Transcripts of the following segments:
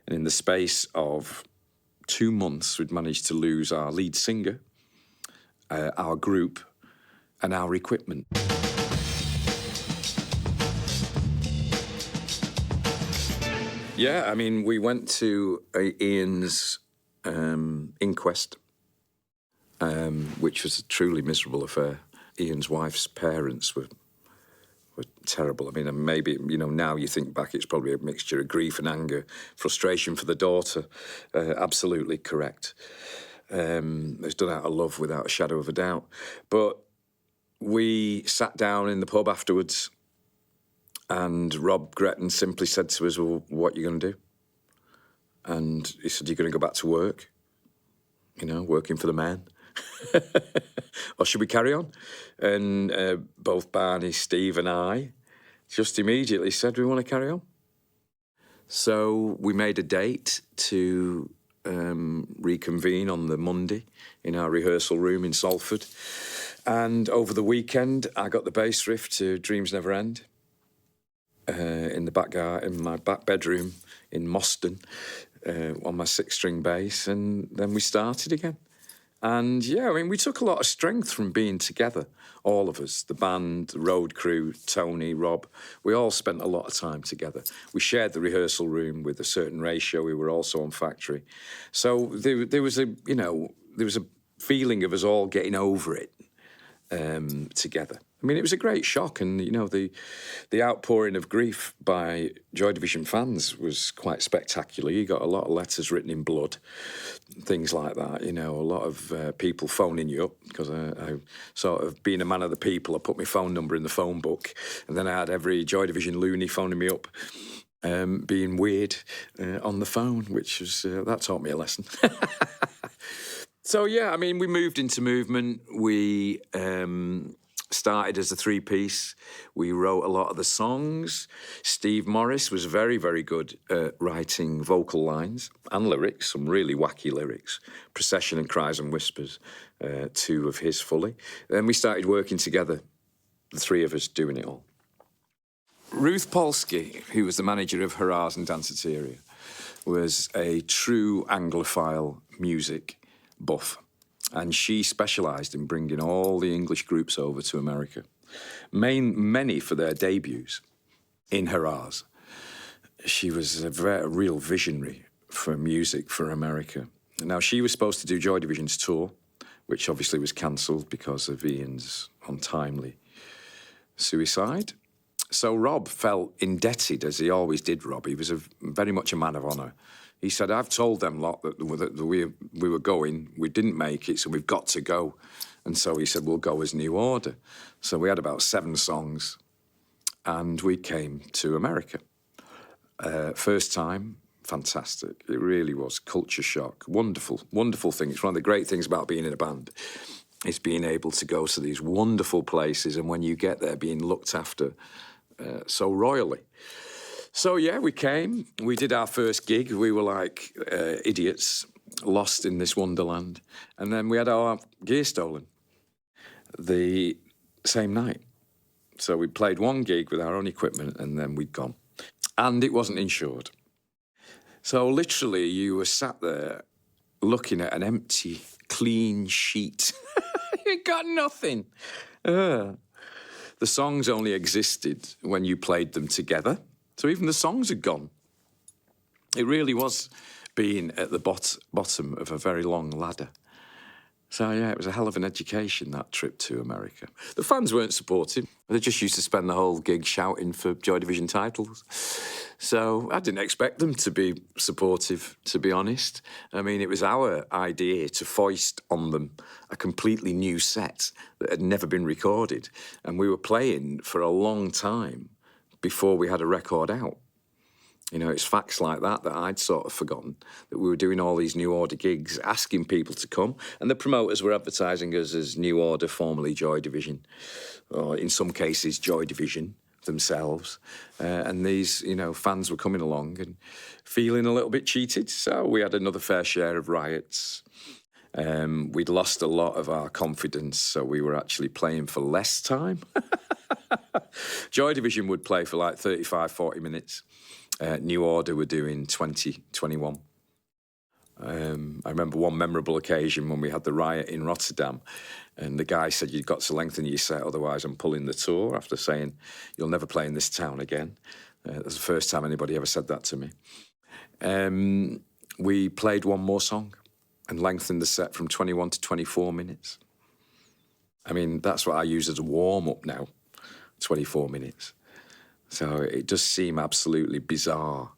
And in the space of 2 months, we'd managed to lose our lead singer, our group, and our equipment. Yeah, I mean, we went to Ian's inquest, which was a truly miserable affair. Ian's wife's parents were terrible. I mean, maybe, now you think back, it's probably a mixture of grief and anger, frustration for the daughter. Absolutely correct. It was done out of love without a shadow of a doubt. But we sat down in the pub afterwards, and Rob Gretton simply said to us, well, what are you going to do? And he said, you're going to go back to work, working for the man. Or should we carry on? And both Barney, Steve and I just immediately said we want to carry on. So we made a date to reconvene on the Monday in our rehearsal room in Salford. And over the weekend, I got the bass riff to Dreams Never End in my back bedroom in Moston on my 6-string bass, and then we started again. And yeah, I mean, we took a lot of strength from being together, all of us, the band, the road crew, Tony, Rob. We all spent a lot of time together. We shared the rehearsal room with a certain ratio. We were also on factory. So there was a feeling of us all getting over it together. I mean, it was a great shock, and, the outpouring of grief by Joy Division fans was quite spectacular. You got a lot of letters written in blood, things like that, a lot of people phoning you up, because I sort of, being a man of the people, I put my phone number in the phone book, and then I had every Joy Division loony phoning me up, being weird on the phone, which was, that taught me a lesson. So, yeah, I mean, we moved into movement. We started as a 3-piece. We wrote a lot of the songs. Steve Morris was very, very good at writing vocal lines and lyrics, some really wacky lyrics. Procession and Cries and Whispers, 2 of his fully. Then we started working together, the 3 of us doing it all. Ruth Polsky, who was the manager of Hurrahs and Danceteria, was a true Anglophile music buff, and she specialised in bringing all the English groups over to America, many for their debuts in Hurrahs. She was a real visionary for music for America. Now, she was supposed to do Joy Division's tour, which obviously was cancelled because of Ian's untimely suicide. So Rob felt indebted, as he always did, Rob. He was very much a man of honour. He said, I've told them lot that we were going, we didn't make it, so we've got to go. And so he said, we'll go as New Order. So we had about 7 songs, and we came to America. First time, fantastic. It really was. Culture shock. Wonderful, wonderful thing. It's one of the great things about being in a band, is being able to go to these wonderful places, and when you get there, being looked after so royally. So, yeah, we came. We did our first gig. We were like idiots, lost in this wonderland. And then we had our gear stolen the same night. So we played 1 gig with our own equipment, and then we'd gone. And it wasn't insured. So literally you were sat there looking at an empty, clean sheet. You got nothing. The songs only existed when you played them together. So even the songs had gone. It really was being at the bottom of a very long ladder. So, yeah, it was a hell of an education, that trip to America. The fans weren't supportive. They just used to spend the whole gig shouting for Joy Division titles. So I didn't expect them to be supportive, to be honest. I mean, it was our idea to foist on them a completely new set that had never been recorded. And we were playing for a long time before we had a record out. You know, it's facts like that I'd sort of forgotten, that we were doing all these New Order gigs, asking people to come, and the promoters were advertising us as New Order, formerly Joy Division, or in some cases Joy Division themselves. And these, you know, fans were coming along and feeling a little bit cheated, so we had another fair share of riots. We'd lost a lot of our confidence, so we were actually playing for less time. Joy Division would play for like 35, 40 minutes. New Order were doing 2021. I remember one memorable occasion when we had the riot in Rotterdam, and the guy said, "You've got to lengthen your set, otherwise I'm pulling the tour," after saying, "You'll never play in this town again." That's the first time anybody ever said that to me. We played one more song and lengthened the set from 21 to 24 minutes. I mean, that's what I use as a warm-up now, 24 minutes. So it does seem absolutely bizarre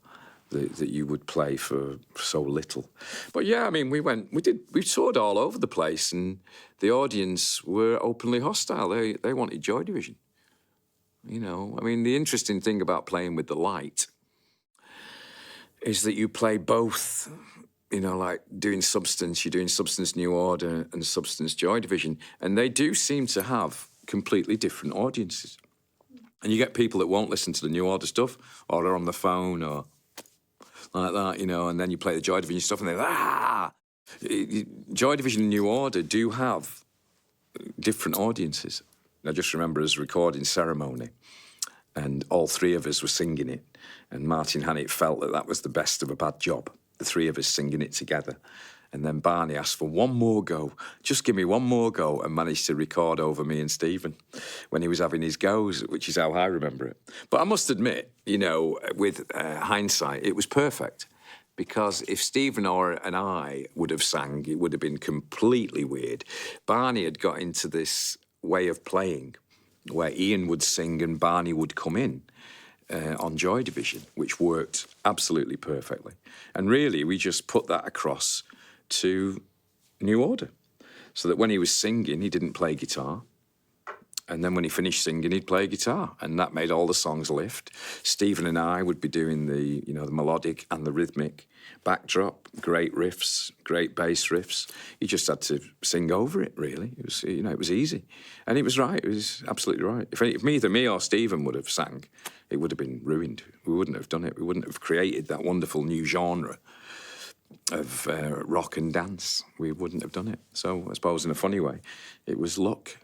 that you would play for so little. But yeah, I mean, we toured all over the place, and the audience were openly hostile. They wanted Joy Division. You know, I mean, the interesting thing about playing with the light is that you play both, you know, like doing Substance, you're doing Substance New Order and Substance Joy Division, and they do seem to have completely different audiences. And you get people that won't listen to the New Order stuff, or are on the phone, or like that, you know, and then you play the Joy Division stuff, and they're Joy Division and New Order do have different audiences. I just remember us recording Ceremony, and all three of us were singing it, and Martin Hannett felt that was the best of a bad job, the three of us singing it together. And then Barney asked for one more go, just give me one more go, and managed to record over me and Stephen when he was having his goes, which is how I remember it. But I must admit, you know, with hindsight, it was perfect, because if Stephen and I would have sang, it would have been completely weird. Barney had got into this way of playing where Ian would sing and Barney would come in on Joy Division, which worked absolutely perfectly. And really, we just put that across to New Order, so that when he was singing, he didn't play guitar. And then when he finished singing, he'd play guitar, and that made all the songs lift. Stephen and I would be doing the, you know, the melodic and the rhythmic backdrop, great riffs, great bass riffs. He just had to sing over it, really. It was, you know, it was easy. And he was right, it was absolutely right. If either me or Stephen would have sang, it would have been ruined. We wouldn't have done it. We wouldn't have created that wonderful new genre of rock and dance. We wouldn't have done it. So I suppose in a funny way, it was luck.